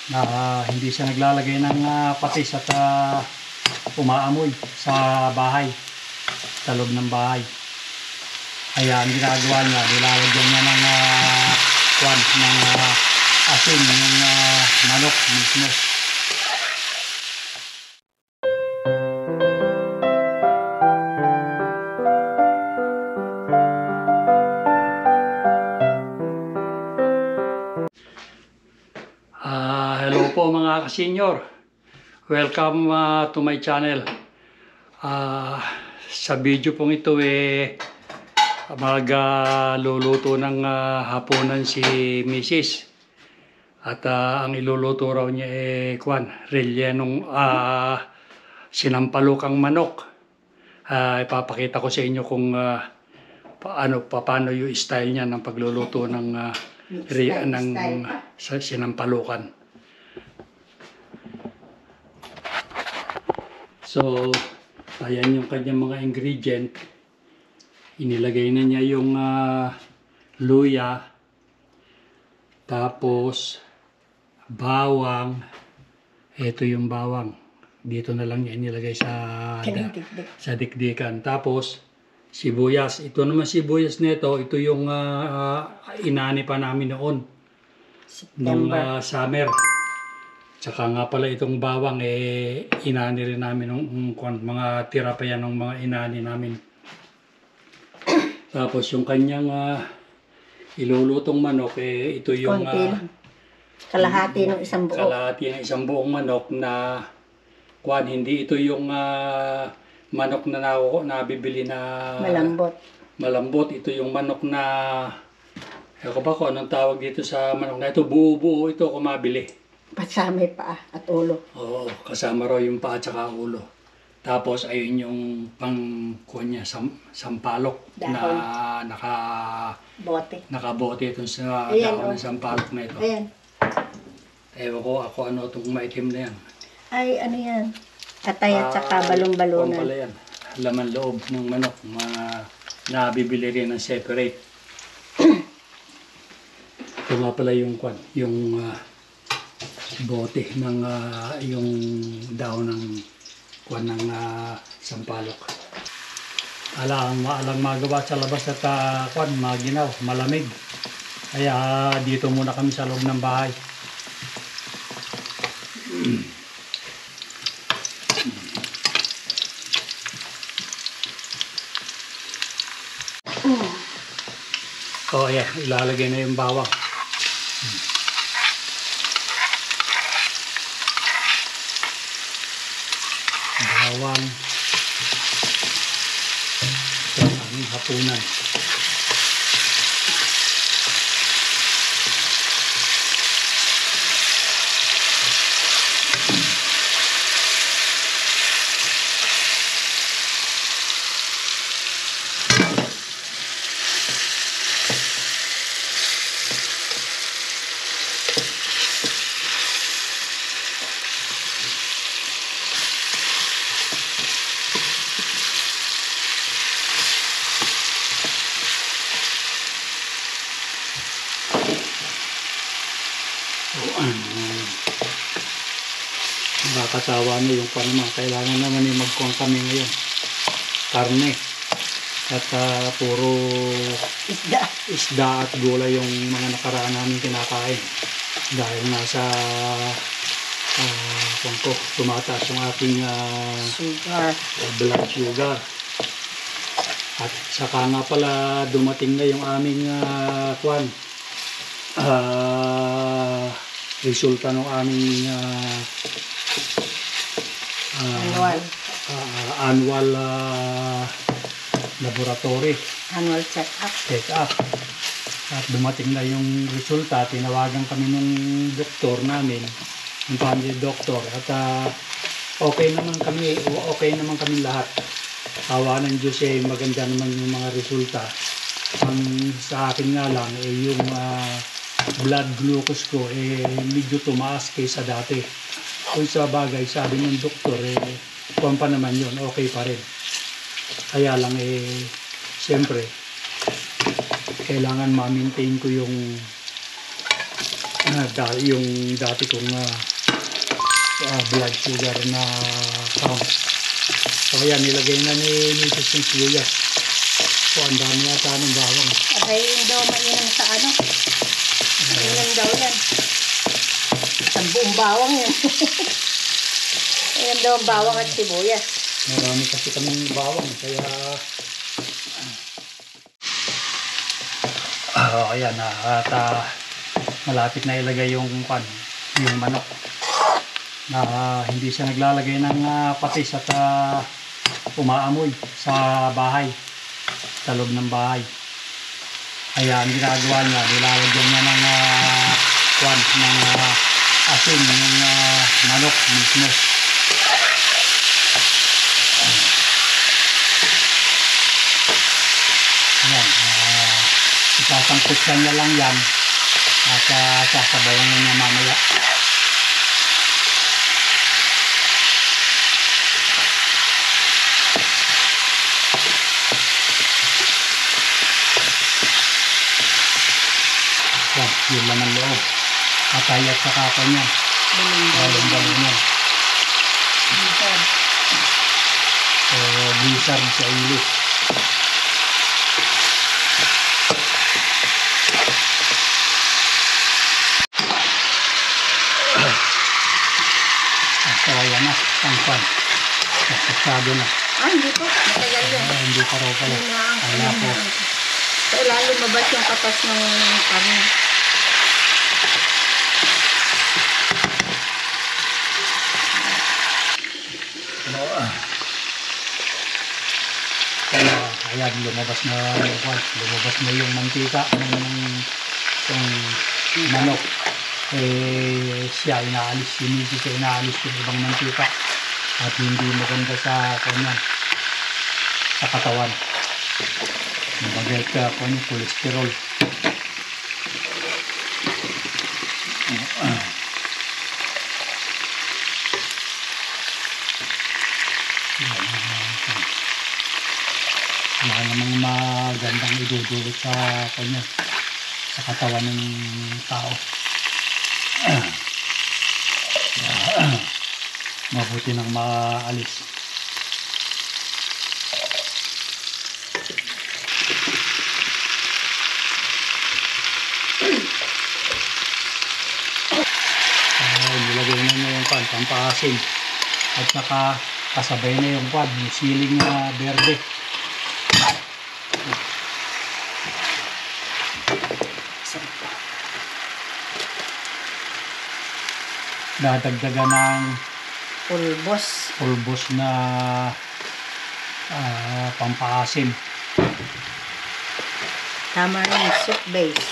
na hindi siya naglalagay ng patis at umaamoy sa bahay, sa loob ng bahay. Kaya ang ginagawa niya, nilalagyan niya ng asin, ng manok mismo. Hello po mga ka-senior. Welcome to my channel. Sa video pong ito magluluto ng hapunan si Mrs. At ang iluluto raw niya rellenong sinampalukang manok. Ipapakita ko sa inyo kung paano yung style niya ng pagluluto ng sinampalukan. So, ayan yung kanyang mga ingredient. Inilagay na niya yung luya, tapos bawang. Ito yung bawang. Dito na lang niya inilagay sa dikdikan. Tapos sibuyas. Ito naman sibuyas nito, ito yung inani pa namin noon. Nung summer. Tsaka nga pala itong bawang inani rin namin nung mga tira pa yan ng mga inani namin. Tapos yung kanyang ilulutong manok ito yung kalahati ng isang buo. Kalahati ng isang buong manok na hindi ito yung manok na nabibili na malambot. Ito yung manok na ako ba kung anong tawag dito sa manok na ito, buo-buo ito kung mabili. Kasama yung paa at ulo. Oo, kasama raw yung paa at saka ulo. Tapos ayun yung pangkunya sampalok dahon. Na nakabote ito sa dahon ng sampalok na ito. Ayan. Ewan ko ano itong maitim na yan. Ay, ano yan? Atay at saka balong-balunan. Pala yan. Laman loob ng manok. Mga nabibili rin ng separate. Ito nga pala yung bote ng yung daon ng sampalok. Alang magawa sa labas at maginaw, malamig. Kaya dito muna kami sa loob ng bahay. Ayan, ilalagay na yung bawang. Bawang. Ito ang aming hapunan. Nakakatawa na yung kailangan naman magkuhan kami ngayon. Karne. At puro isda at gulay yung mga nakaraan namin kinakain. Dahil nasa tumataas yung ating blood sugar. At saka nga pala dumating na yung aming resulta ng aming annual laboratory. Annual check-up. At dumating na yung resulta. Tinawagan kami ng doktor namin, yung family doctor. At okay naman kami lahat. Awa ng Diyos maganda naman yung mga resulta. Ang sa akin nga lang yung blood glucose ko medyo tumaas kaysa dati. Kung sa bagay, sabi ng doktor kung pa naman yun, okay pa rin. Kaya lang siyempre kailangan ma-maintain ko yung dahil yung dati kong blood sugar na count. So ayan, nilagay na ni Mrs. yung sibuyas. So ang dami yata ng bawang. Abay, yun daw mainam sa ano. Mainam daw yan. Isang buong bawang yan. Ayan daw ang bawang at sibuyas. Marami kasi kaming bawang, kaya ayan na at malapit na ilagay yung manok na hindi siya naglalagay ng patis at umaamoy sa bahay, sa loob ng bahay. Kaya ang ginagawa niya, nilalagyan niya ng asin yung manok mismo. Ayan, isasangkutsan niya lang yan at sasabayan niya mamaya. Yan, yun lang ang loob. Atay at saka ako niya. Balong-balong niya. Blizzard sa English. So ayan na, pangkwan. Nasasado na. Hindi po. Matagal yun. Hindi pa raw pala. Kaya po. So, lalo mabas yung katas ng karne. Kaya ayan, lumabas na yung mantika ng manok. Siya inaalis, siya inaalis yung ibang mantika at hindi maganda sa kanya, sa katawan. Mabagal ka cholesterol. Wala namang magandang idudulot sa kanya, sa katawan ng tao. Mabuti nang maalis. Nilagay na niya yung pampaasim at saka kasabay na yung yung siling na berde. Dadagdagan ng pulbos na pampaasim. Tama rin yung soup base.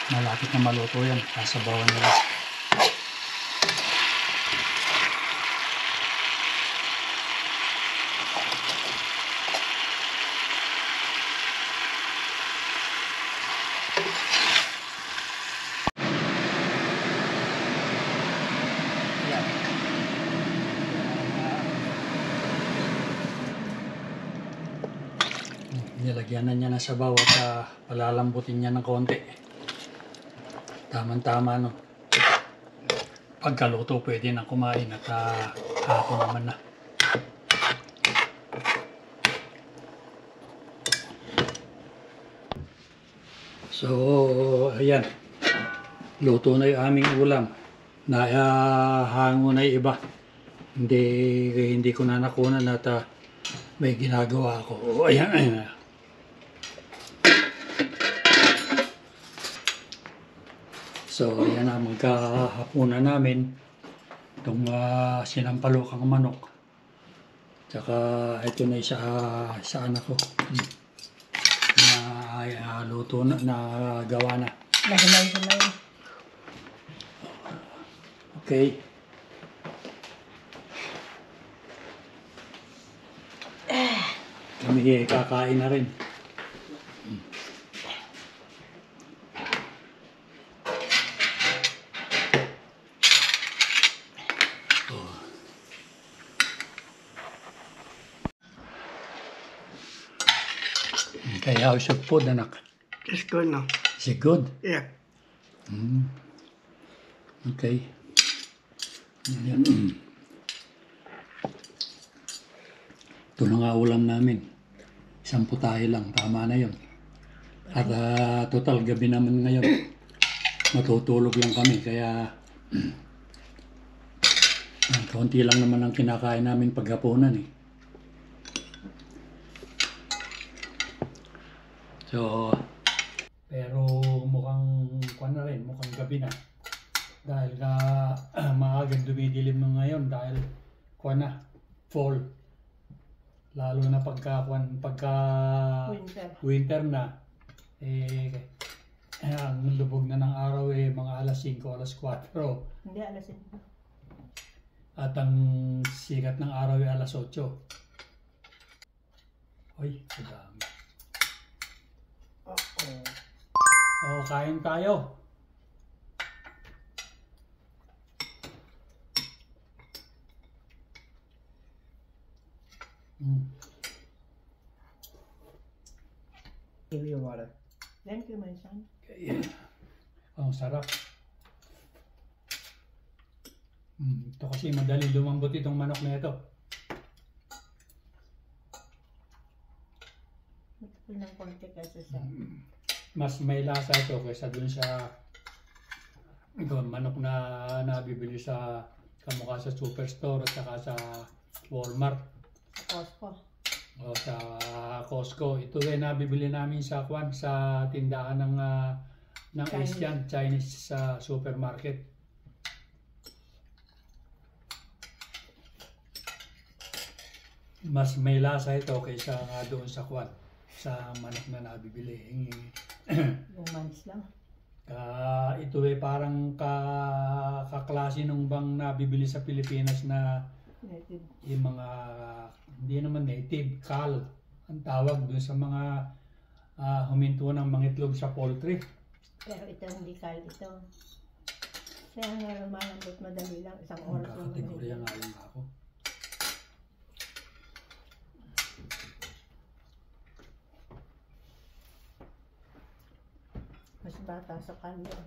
Malapit na maluto yan. Sasabawan nila. Nilagyan na niya ng sabaw at palalambutin niya ng konti. Tama-tama, no? Pagkaluto pwede na kumain at hapon naman na. So, ayan. Luto na yung aming ulam. Hango na yung iba. Hindi ko na nakunan at may ginagawa ako. Ayan, ayan. So, ayan na, magkahapunan namin itong sinampalukang manok. Tsaka ito na sa anak ko. Na luto na, gawa na. Nahimay-himay. Okay. Kami kakain na rin. Okay, how's your food, anak? It's good now. Is it good? Yeah. Okay. Ayan. Ito na nga ulam namin. Isang putahe lang, tama na yun. At total gabi naman ngayon. Matutulog lang kami, kaya kaunti lang naman ang kinakain namin paghapunan eh. So, pero mukhang kuwan na rin, mukhang gabi na. Dahil na maagang dumidilim na ngayon dahil kuwan na, fall. Lalo na pagka winter na, ang lubog na ng araw mga alas 5, alas 4. Hindi, alas 5. At ang sikat ng araw ay alas 8. Uy, madami. Kain tayo. Give me your water. Thank you, my son. Okay. Ang sarap. Ito kasi madali lumambot itong manok na ito. Ito ng konti kasi sa... Mas may lasa ito kaysa dun sa manok na nabibili sa kamukha sa superstore at saka sa Walmart. Costco. O sa Costco. Ito ay nabibili namin sa tindahan ng Asian, Chinese sa supermarket. Mas may lasa ito kaysa doon sa sa manok na nabibili. Yung months lang. Ito ay parang kaklase nung bang nabibili sa Pilipinas na Native. yung mga hindi naman native, kal ang tawag dun sa mga huminto ng mga itlog sa poultry. Pero ito hindi kal ito. Kaya nga malambot madali lang, isang oras lang. Magkakategorya nga lang ako. Mas bata sa kanya.